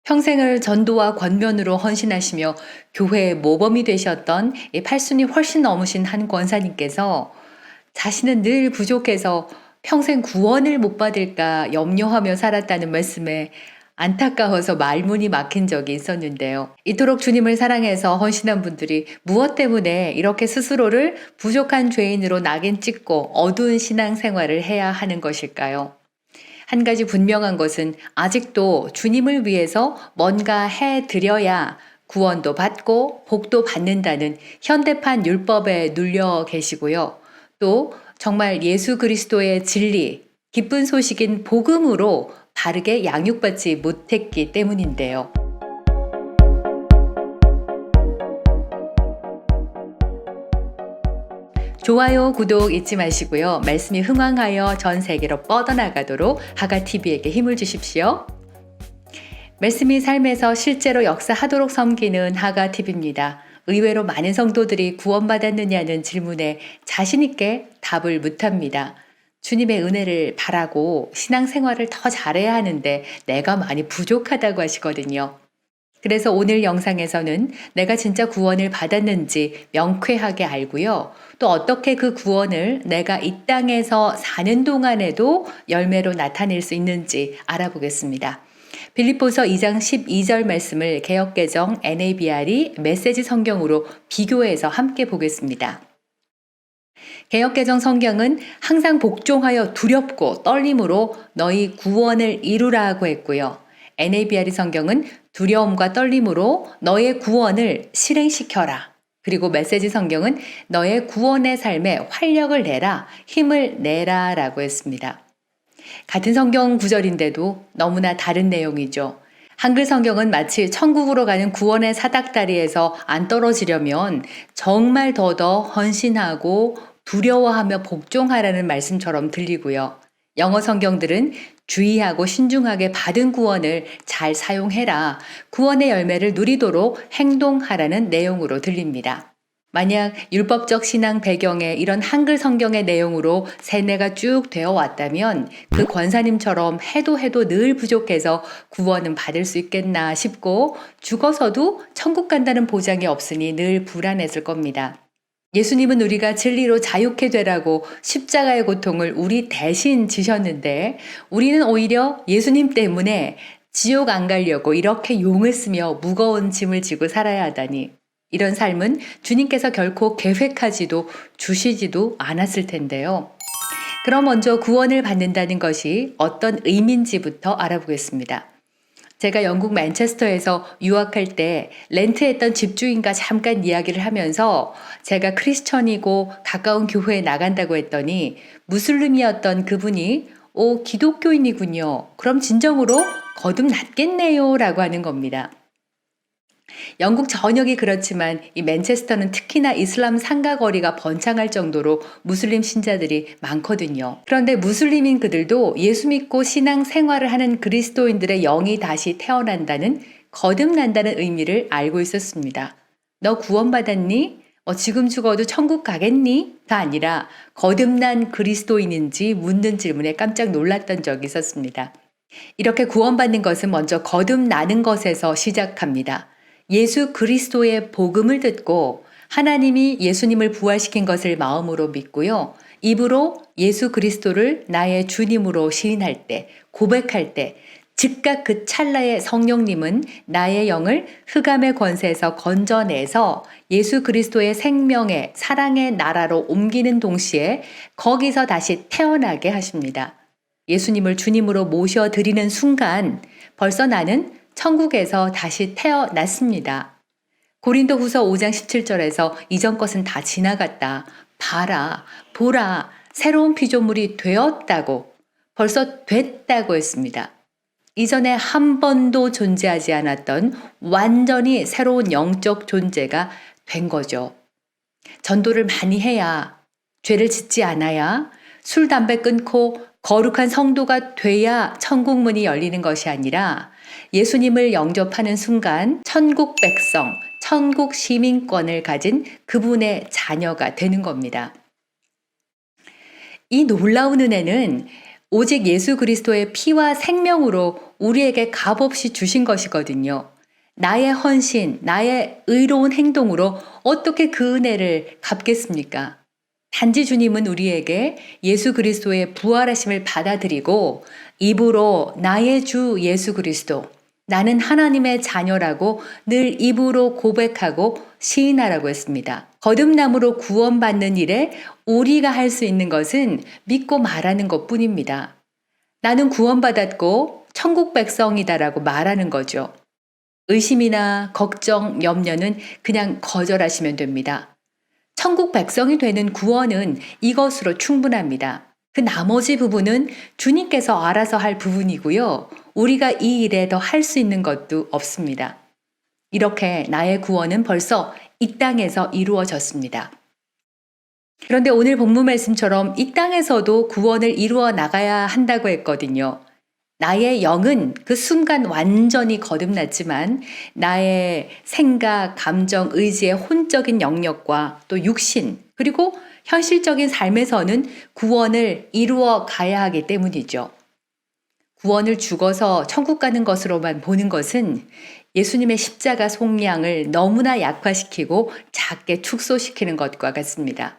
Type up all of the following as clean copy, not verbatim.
평생을 전도와 권면으로 헌신하시며 교회의 모범이 되셨던 이 팔순이 훨씬 넘으신 한 권사님께서 자신은 늘 부족해서 평생 구원을 못 받을까 염려하며 살았다는 말씀에 안타까워서 말문이 막힌 적이 있었는데요. 이토록 주님을 사랑해서 헌신한 분들이 무엇 때문에 이렇게 스스로를 부족한 죄인으로 낙인 찍고 어두운 신앙 생활을 해야 하는 것일까요? 한 가지 분명한 것은 아직도 주님을 위해서 뭔가 해 드려야 구원도 받고 복도 받는다는 현대판 율법에 눌려 계시고요. 또 정말 예수 그리스도의 진리, 기쁜 소식인 복음으로 바르게 양육받지 못했기 때문인데요. 좋아요, 구독 잊지 마시고요. 말씀이 흥왕하여 전 세계로 뻗어나가도록 하가TV에게 힘을 주십시오. 말씀이 삶에서 실제로 역사하도록 섬기는 하가TV입니다. 의외로 많은 성도들이 구원받았느냐는 질문에 자신있게 답을 못합니다. 주님의 은혜를 바라고 신앙생활을 더 잘해야 하는데 내가 많이 부족하다고 하시거든요. 그래서 오늘 영상에서는 내가 진짜 구원을 받았는지 명쾌하게 알고요. 또 어떻게 그 구원을 내가 이 땅에서 사는 동안에도 열매로 나타낼 수 있는지 알아보겠습니다. 빌립보서 2장 12절 말씀을 개역개정 NABR이 메시지 성경으로 비교해서 함께 보겠습니다. 개역개정 성경은 항상 복종하여 두렵고 떨림으로 너희 구원을 이루라고 했고요. NABR이 성경은 두려움과 떨림으로 너의 구원을 실행시켜라. 그리고 메시지 성경은 너의 구원의 삶에 활력을 내라, 힘을 내라 라고 했습니다. 같은 성경 구절인데도 너무나 다른 내용이죠. 한글 성경은 마치 천국으로 가는 구원의 사닥다리에서 안 떨어지려면 정말 더더 헌신하고 두려워하며 복종하라는 말씀처럼 들리고요. 영어 성경들은 주의하고 신중하게 받은 구원을 잘 사용해라, 구원의 열매를 누리도록 행동하라는 내용으로 들립니다. 만약 율법적 신앙 배경에 이런 한글 성경의 내용으로 세뇌가 쭉 되어 왔다면 그 권사님처럼 해도 늘 부족해서 구원은 받을 수 있겠나 싶고 죽어서도 천국 간다는 보장이 없으니 늘 불안했을 겁니다. 예수님은 우리가 진리로 자유케 되라고 십자가의 고통을 우리 대신 지셨는데 우리는 오히려 예수님 때문에 지옥 안 가려고 이렇게 용을 쓰며 무거운 짐을 지고 살아야 하다니, 이런 삶은 주님께서 결코 계획하지도 주시지도 않았을 텐데요. 그럼 먼저 구원을 받는다는 것이 어떤 의미인지부터 알아보겠습니다. 제가 영국 맨체스터에서 유학할 때 렌트했던 집주인과 잠깐 이야기를 하면서 제가 크리스천이고 가까운 교회에 나간다고 했더니 무슬림이었던 그분이 기독교인이군요. 그럼 진정으로 거듭났겠네요 라고 하는 겁니다. 영국 전역이 그렇지만 이 맨체스터는 특히나 이슬람 상가거리가 번창할 정도로 무슬림 신자들이 많거든요. 그런데 무슬림인 그들도 예수 믿고 신앙 생활을 하는 그리스도인들의 영이 다시 태어난다는, 거듭난다는 의미를 알고 있었습니다. 너 구원받았니? 지금 죽어도 천국 가겠니? 가 아니라 거듭난 그리스도인인지 묻는 질문에 깜짝 놀랐던 적이 있었습니다. 이렇게 구원받는 것은 먼저 거듭나는 것에서 시작합니다. 예수 그리스도의 복음을 듣고 하나님이 예수님을 부활시킨 것을 마음으로 믿고요. 입으로 예수 그리스도를 나의 주님으로 시인할 때, 고백할 때 즉각 그 찰나의 성령님은 나의 영을 흑암의 권세에서 건져내서 예수 그리스도의 생명의 사랑의 나라로 옮기는 동시에 거기서 다시 태어나게 하십니다. 예수님을 주님으로 모셔드리는 순간 벌써 나는 천국에서 다시 태어났습니다. 고린도후서 5장 17절에서 이전 것은 다 지나갔다. 봐라, 보라, 새로운 피조물이 되었다고, 벌써 됐다고 했습니다. 이전에 한 번도 존재하지 않았던 완전히 새로운 영적 존재가 된 거죠. 전도를 많이 해야, 죄를 짓지 않아야, 술, 담배 끊고 거룩한 성도가 돼야 천국 문이 열리는 것이 아니라 예수님을 영접하는 순간 천국 백성, 천국 시민권을 가진 그분의 자녀가 되는 겁니다. 이 놀라운 은혜는 오직 예수 그리스도의 피와 생명으로 우리에게 값없이 주신 것이거든요. 나의 헌신, 나의 의로운 행동으로 어떻게 그 은혜를 갚겠습니까? 단지 주님은 우리에게 예수 그리스도의 부활하심을 받아들이고 입으로 나의 주 예수 그리스도, 나는 하나님의 자녀라고 늘 입으로 고백하고 시인하라고 했습니다. 거듭남으로 구원받는 일에 우리가 할 수 있는 것은 믿고 말하는 것 뿐입니다. 나는 구원받았고 천국 백성이다라고 말하는 거죠. 의심이나 걱정, 염려는 그냥 거절하시면 됩니다. 천국 백성이 되는 구원은 이것으로 충분합니다. 그 나머지 부분은 주님께서 알아서 할 부분이고요. 우리가 이 일에 더 할 수 있는 것도 없습니다. 이렇게 나의 구원은 벌써 이 땅에서 이루어졌습니다. 그런데 오늘 본문 말씀처럼 이 땅에서도 구원을 이루어 나가야 한다고 했거든요. 나의 영은 그 순간 완전히 거듭났지만 나의 생각, 감정, 의지의 혼적인 영역과 또 육신, 그리고 현실적인 삶에서는 구원을 이루어 가야 하기 때문이죠. 구원을 죽어서 천국 가는 것으로만 보는 것은 예수님의 십자가 속량을 너무나 약화시키고 작게 축소시키는 것과 같습니다.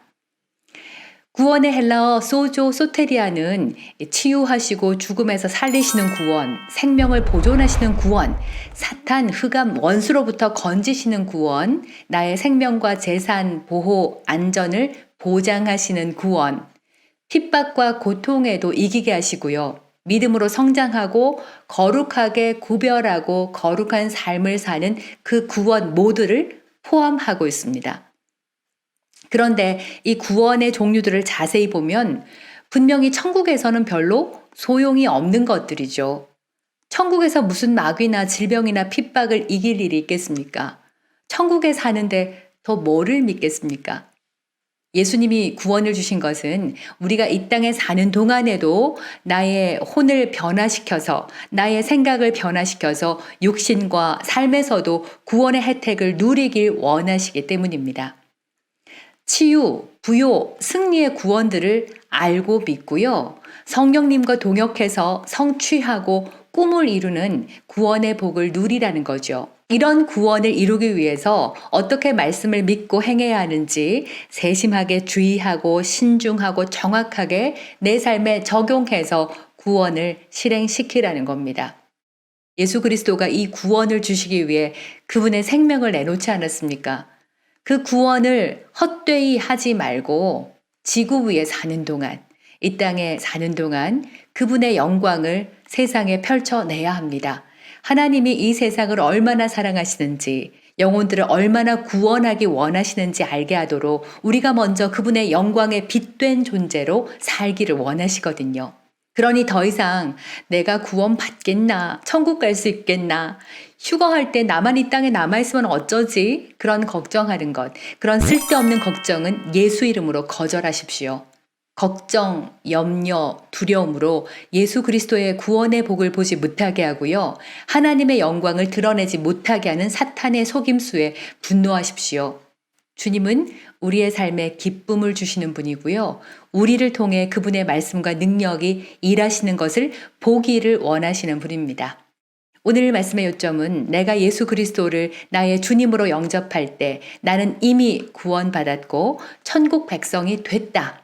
구원의 헬라어 소조 소테리아는 치유하시고 죽음에서 살리시는 구원, 생명을 보존하시는 구원, 사탄, 흑암, 원수로부터 건지시는 구원, 나의 생명과 재산, 보호, 안전을 보장하시는 구원, 핍박과 고통에도 이기게 하시고요. 믿음으로 성장하고 거룩하게 구별하고 거룩한 삶을 사는 그 구원 모두를 포함하고 있습니다. 그런데 이 구원의 종류들을 자세히 보면 분명히 천국에서는 별로 소용이 없는 것들이죠. 천국에서 무슨 마귀나 질병이나 핍박을 이길 일이 있겠습니까? 천국에 사는데 더 뭐를 믿겠습니까? 예수님이 구원을 주신 것은 우리가 이 땅에 사는 동안에도 나의 혼을 변화시켜서 나의 생각을 변화시켜서 육신과 삶에서도 구원의 혜택을 누리길 원하시기 때문입니다. 치유, 부요, 승리의 구원들을 알고 믿고요. 성령님과 동역해서 성취하고 꿈을 이루는 구원의 복을 누리라는 거죠. 이런 구원을 이루기 위해서 어떻게 말씀을 믿고 행해야 하는지 세심하게 주의하고 신중하고 정확하게 내 삶에 적용해서 구원을 실행시키라는 겁니다. 예수 그리스도가 이 구원을 주시기 위해 그분의 생명을 내놓지 않았습니까? 그 구원을 헛되이 하지 말고 지구 위에 사는 동안, 이 땅에 사는 동안 그분의 영광을 세상에 펼쳐내야 합니다. 하나님이 이 세상을 얼마나 사랑하시는지, 영혼들을 얼마나 구원하기 원하시는지 알게 하도록 우리가 먼저 그분의 영광에 빛된 존재로 살기를 원하시거든요. 그러니 더 이상 내가 구원 받겠나, 천국 갈 수 있겠나, 휴거할 때 나만 이 땅에 남아있으면 어쩌지? 그런 걱정하는 것, 그런 쓸데없는 걱정은 예수 이름으로 거절하십시오. 걱정, 염려, 두려움으로 예수 그리스도의 구원의 복을 보지 못하게 하고요. 하나님의 영광을 드러내지 못하게 하는 사탄의 속임수에 분노하십시오. 주님은 우리의 삶에 기쁨을 주시는 분이고요. 우리를 통해 그분의 말씀과 능력이 일하시는 것을 보기를 원하시는 분입니다. 오늘 말씀의 요점은 내가 예수 그리스도를 나의 주님으로 영접할 때 나는 이미 구원받았고 천국 백성이 됐다.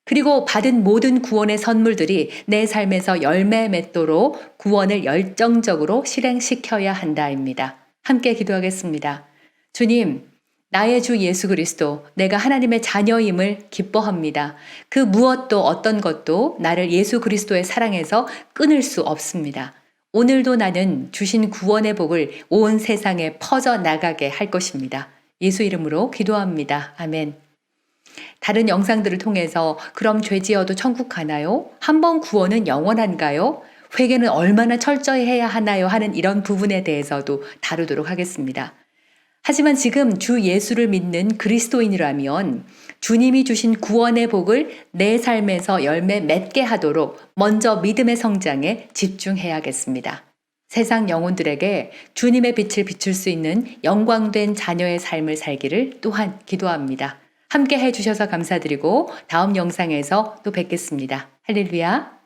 그리고 받은 모든 구원의 선물들이 내 삶에서 열매 맺도록 구원을 열정적으로 실행시켜야 한다입니다. 함께 기도하겠습니다. 주님, 나의 주 예수 그리스도, 내가 하나님의 자녀임을 기뻐합니다. 그 무엇도 어떤 것도 나를 예수 그리스도의 사랑에서 끊을 수 없습니다. 오늘도 나는 주신 구원의 복을 온 세상에 퍼져나가게 할 것입니다. 예수 이름으로 기도합니다. 아멘. 다른 영상들을 통해서 그럼 죄 지어도 천국 가나요? 한 번 구원은 영원한가요? 회개는 얼마나 철저히 해야 하나요? 하는 이런 부분에 대해서도 다루도록 하겠습니다. 하지만 지금 주 예수를 믿는 그리스도인이라면 주님이 주신 구원의 복을 내 삶에서 열매 맺게 하도록 먼저 믿음의 성장에 집중해야겠습니다. 세상 영혼들에게 주님의 빛을 비출 수 있는 영광된 자녀의 삶을 살기를 또한 기도합니다. 함께 해주셔서 감사드리고 다음 영상에서 또 뵙겠습니다. 할렐루야.